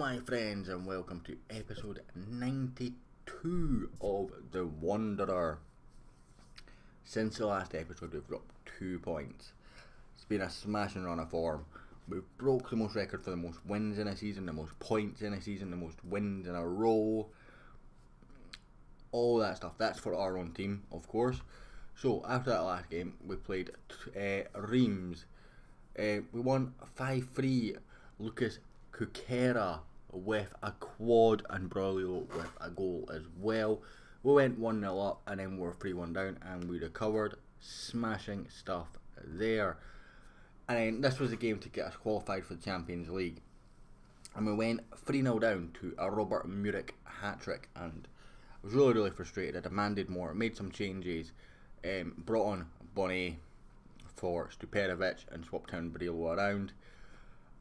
my friends, and welcome to episode 92 of The Wanderer. Since the last episode we've dropped 2 points. It's been a smashing run of form. We've broke the most record for the most wins in a season, the most points in a season, the most wins in a row. All that stuff, that's for our own team, of course. So after that last game we played Reims. We won 5-3. Lucas Cuquera with a quad and Braulio with a goal as well. We went 1-0 up and then we were 3-1 down and we recovered. Smashing stuff there. And then this was the game to get us qualified for the Champions League. And we went 3-0 down to a Robert Muric hat-trick, and I was really frustrated. I demanded more, made some changes, brought on Bonnet for Stuperovic and swapped down Brillo around,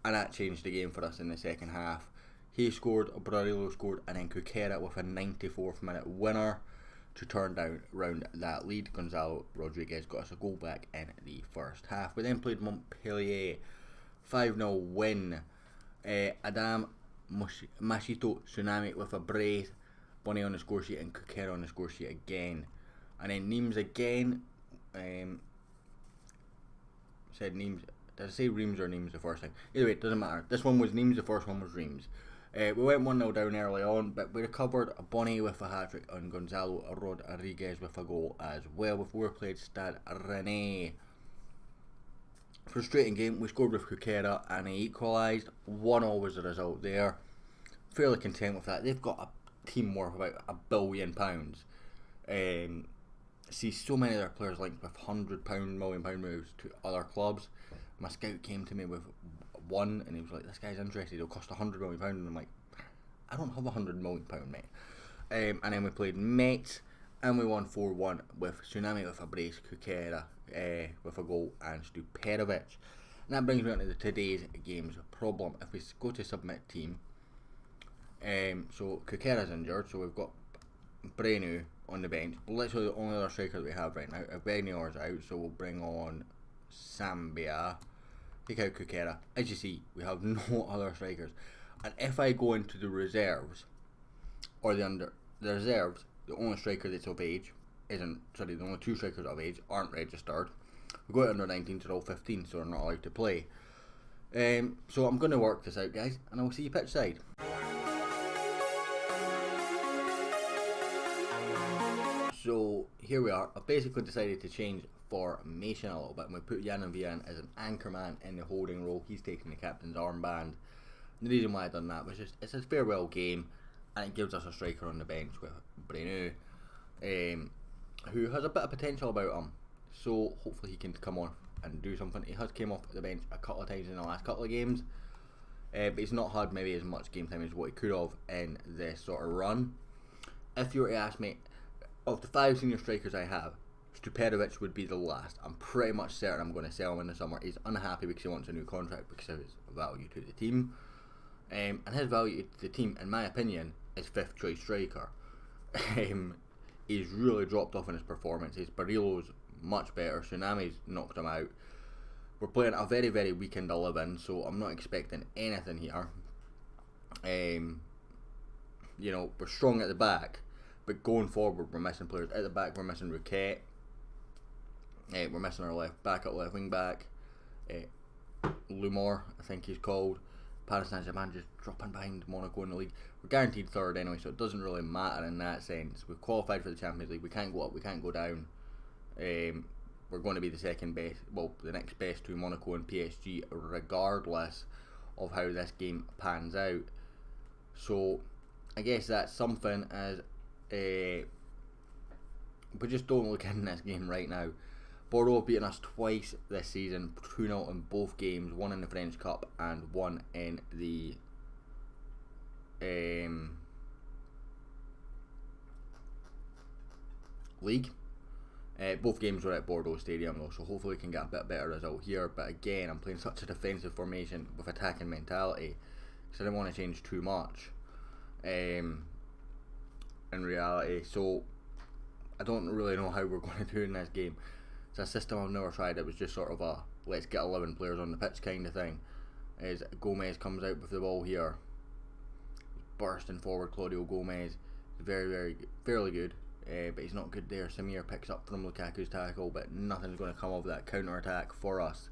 and that changed the game for us in the second half. He scored, Brillo scored, and then Cuquera with a 94th minute winner to turn round that lead. Gonzalo Rodriguez got us a goal back in the first half. We then played Montpellier, 5-0 win. Adam Machito Tsunami with a brace, Bonnet on the score sheet and Cuquera on the score sheet again. And then Nimes again. Said Nimes. Did I say Reims or Nimes the first time? Either way, it doesn't matter. This one was Nimes, the first one was Reims. We went 1-0 down early on, but we recovered. Bonnet with a hat-trick and Gonzalo Rodriguez with a goal as well before we played Stade Rennais. Frustrating game. We scored with Cuquera and he equalised. 1-0 was the result there. Fairly content with that. They've got a team worth about £1 billion. See so many of their players linked with £100, £1 million moves to other clubs. My scout came to me with one and he was like, this guy's interested, it'll cost £100 million, and I'm like, I don't have £100 million, mate. And then we played Metz and we won 4-1 with Tsunami with a brace, Cuquera with a goal and Stuperovic. And that brings me on to today's game's problem. If we go to submit team, so Cuquera's injured, so we've got Brenu on the bench, literally the only other striker that we have right now. Benio's out, so we'll bring on Sambia, take out Cuquera. As you see, we have no other strikers. And if I go into the reserves, or the reserves, the only striker that's of age the only two strikers of age aren't registered. We go to under 19 to all 15, so they're not allowed to play. So I'm going to work this out, guys, and I'll see you pitch side. So here we are. I've basically decided to change formation a little bit, and we put Jan Vian as an anchor man in the holding role. He's taking the captain's armband. The reason why I've done that was just it's a farewell game, and it gives us a striker on the bench with Brenu, who has a bit of potential about him. So hopefully he can come on and do something. He has came off the bench a couple of times in the last couple of games, but he's not had maybe as much game time as what he could have in this sort of run. If you were to ask me, of the 5 senior strikers I have, Stuperovic would be the last. I'm pretty much certain I'm going to sell him in the summer. He's unhappy because he wants a new contract because of his value to the team. And his value to the team, in my opinion, is 5th choice striker. He's really dropped off in his performances. Barillo's much better. Tsunami's knocked him out. We're playing a very, very weekend 11, so I'm not expecting anything here. You know, we're strong at the back, but going forward we're missing players. At the back we're missing Roquette. We're missing our backup left wing back. Lumor, I think he's called. Paris Saint-Germain just dropping behind Monaco in the league. We're guaranteed third anyway, so it doesn't really matter in that sense. We've qualified for the Champions League. We can't go up, we can't go down. We're going to be the second best, well, the next best to Monaco and PSG, regardless of how this game pans out. So I guess that's something as we just don't look in this game right now. Bordeaux have beaten us twice this season, 2-0 in both games, one in the French Cup and one in the league. Both games were at Bordeaux Stadium though, so hopefully we can get a bit better result here. But again, I'm playing such a defensive formation with attacking mentality, so I didn't want to change too much in reality. So I don't really know how we're going to do in this game. It's a system I've never tried. It was just sort of a let's get 11 players on the pitch kind of thing. As Gomez comes out with the ball here, bursting forward Claudio Gomez. Fairly good, but he's not good there. Samir picks up from Lukaku's tackle, but nothing's going to come of that counter-attack for us.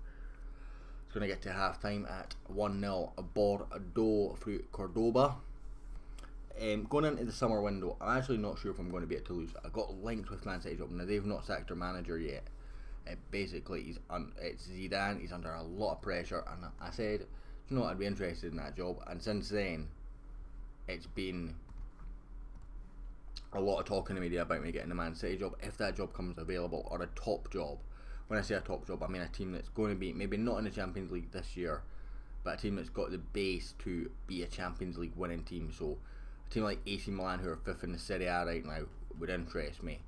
It's going to get to half-time at 1-0. Bordeaux through Cordoba. Going into the summer window, I'm actually not sure if I'm going to be at Toulouse. I got linked with Man City's job. Now, they've not sacked their manager yet. Basically, it's Zidane. He's under a lot of pressure, and I said, you know what, I'd be interested in that job. And since then, it's been a lot of talk in the media about me getting the Man City job, if that job comes available, or a top job. When I say a top job, I mean a team that's going to be maybe not in the Champions League this year, but a team that's got the base to be a Champions League winning team. So a team like AC Milan, who are 5th in the Serie A right now, would interest me.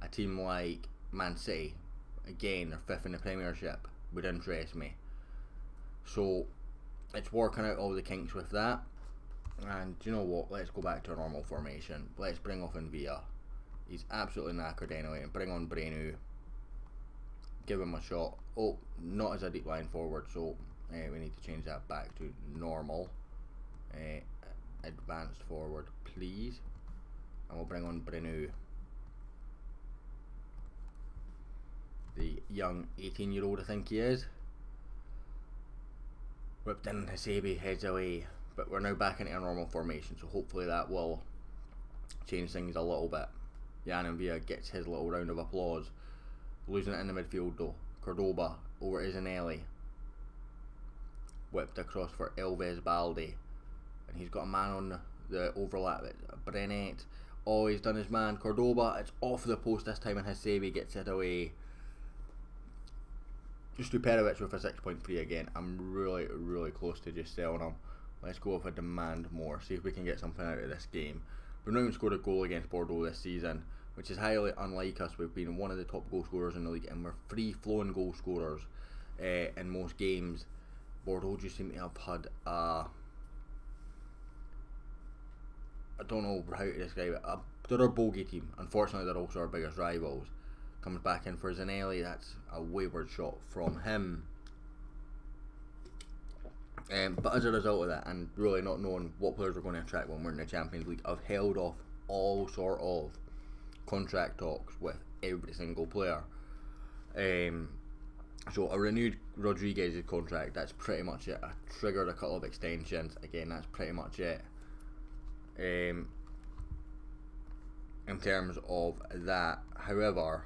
A team like Man City, again, they're 5th in the Premiership, would interest me. So it's working out all the kinks with that. And do you know what? Let's go back to a normal formation. Let's bring off Villa. He's absolutely knackered anyway. And bring on Brenu. Give him a shot. Oh, not as a deep line forward, so we need to change that back to normal. Advanced forward, please. And we'll bring on Brenu. The young 18-year-old, I think he is. Whipped in, Hasebi heads away. But we're now back into a normal formation, so hopefully that will change things a little bit. Jan Villa gets his little round of applause. Losing it in the midfield though. Cordoba over to Zanelli. Whipped across for Elves Balde. And he's got a man on the overlap. Brenet. Oh, he's done his man. Cordoba, it's off the post this time, and Hasebi gets it away. Stuperovic with a 6.3 again. I'm really close to just selling him. Let's go with a demand more, see if we can get something out of this game. We've not even scored a goal against Bordeaux this season, which is highly unlike us. We've been one of the top goal scorers in the league, and we're free-flowing goal scorers in most games. Bordeaux just seem to have had I don't know how to describe it. They're a bogey team. Unfortunately, they're also our biggest rivals. Comes back in for Zanelli. That's a wayward shot from him. But as a result of that, and really not knowing what players we're going to attract when we're in the Champions League, I've held off all sort of contract talks with every single player. So I renewed Rodriguez's contract. That's pretty much it. I triggered a couple of extensions. Again, that's pretty much it. In terms of that, however,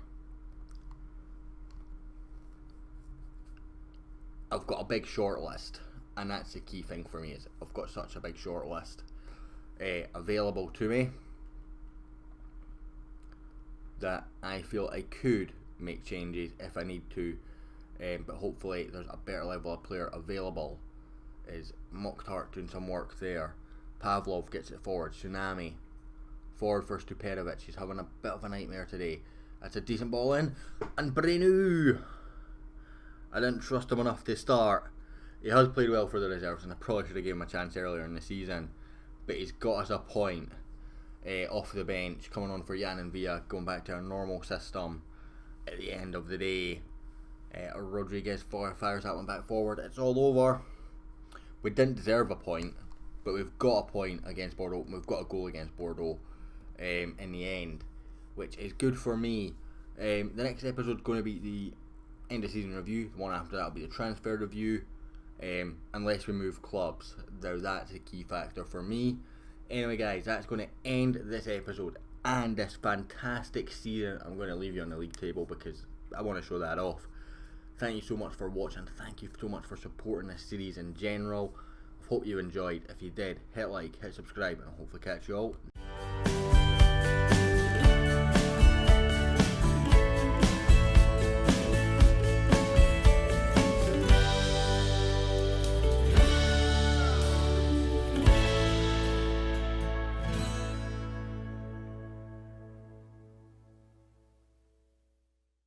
I've got a big short list. And that's the key thing for me, is I've got such a big short list available to me that I feel I could make changes if I need to, but hopefully there's a better level of player available. Is Mokhtar doing some work there? Pavlov gets it forward. Tsunami forward for Stuperovic. He's having a bit of a nightmare today. That's a decent ball in, and Brenu. I didn't trust him enough to start. He has played well for the reserves, and I probably should have given him a chance earlier in the season. But he's got us a point off the bench, coming on for Jan Villa, going back to our normal system at the end of the day. Rodriguez fires that one back forward. It's all over. We didn't deserve a point, but we've got a point against Bordeaux. We've got a goal against Bordeaux in the end, which is good for me. The next episode is going to be the end of season review. The one after that will be the transfer review. Unless we move clubs. Now that's a key factor for me. Anyway guys, that's going to end this episode and this fantastic season. I'm going to leave you on the league table because I want to show that off. Thank you so much for watching. Thank you so much for supporting this series in general. I hope you enjoyed. If you did, hit like, hit subscribe, and I'll hopefully catch you all